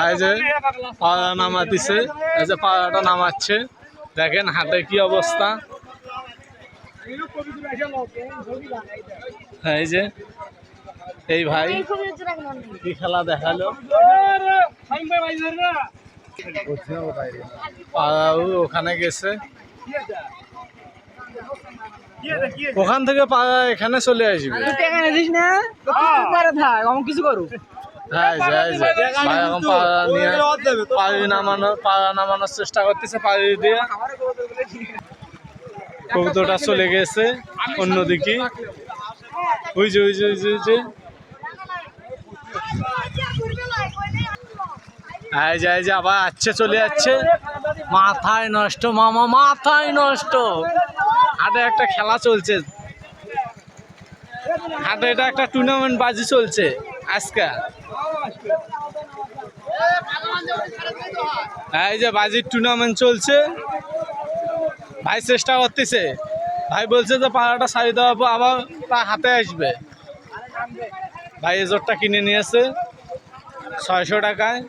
এই যে পাড়া নামাতিছে, এই যে পাড়াটা নামাচ্ছে, দেখেন হাতে কি অবস্থা। এই যে এই ভাই কি খেলা দেখালো, পাড়াও ওখানে গেছে, ওখান থেকে পাড়া এখানে চলে আসবে। কিছু করু পাড়া নামানোর চেষ্টা করতেছে, পাড়ি দিয়ে কবুতরটা চলে গেছে অন্যদিকে। ওই যে ওই যে ওই যে ওই যে এই যে আবার আসছে, চলে যাচ্ছে। মাথায় নষ্ট মামা, মাথায় নষ্ট। হাটে একটা খেলা চলছে, হাটে এটা একটা টুর্নামেন্ট বাজি চলছে আজকে। এই যে বাজির টুর্নামেন্ট চলছে, ভাই চেষ্টা করতেছে, ভাই বলছে যে পাড়াটা সারি দেওয়ার পর আবার তার হাতে আসবে। ভাই এজোরটা কিনে নিয়েছে 600 টাকায়,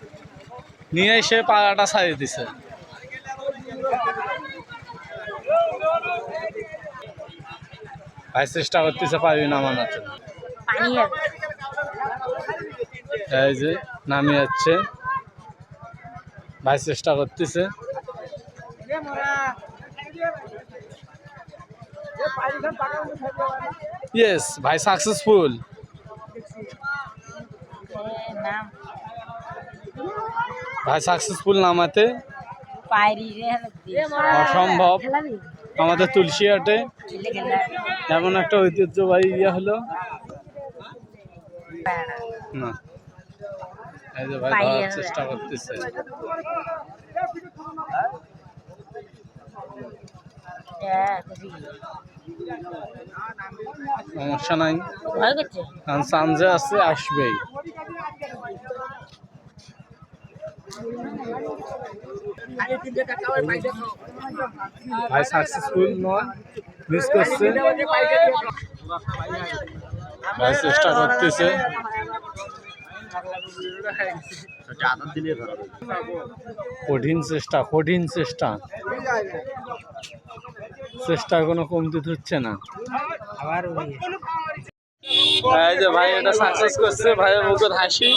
নিয়ে এসে পাড়াটা সারি দিছে। ভাই চেষ্টা করতেছে পাড়ি নামানোর জন্য। এই যে নামিয়ে যাচ্ছে, ভাই চেষ্টা করতেছে। ইয়েস ভাই সাকসেসফুল। ভাই সাকসেসফুল নামাতে অসম্ভব। আমাদের তুলসীহাটে এমন একটা ঐতিহ্যবাহী হলো না। এই যে ভাই ধরার চেষ্টা করতেছে, সমস্যা নাই, কারণ চান্সে আছে, আসবেই। ভাই সাকসেসফুল নয়, মিস করছে। ভাই চেষ্টা করতেছে, কঠিন চেষ্টা, কঠিন চেষ্টা, চেষ্টার কোনো কমতি হচ্ছে না। এই যে ভাই এটা সাকসেস করছে, ভাইয়ের মুখের হাসি।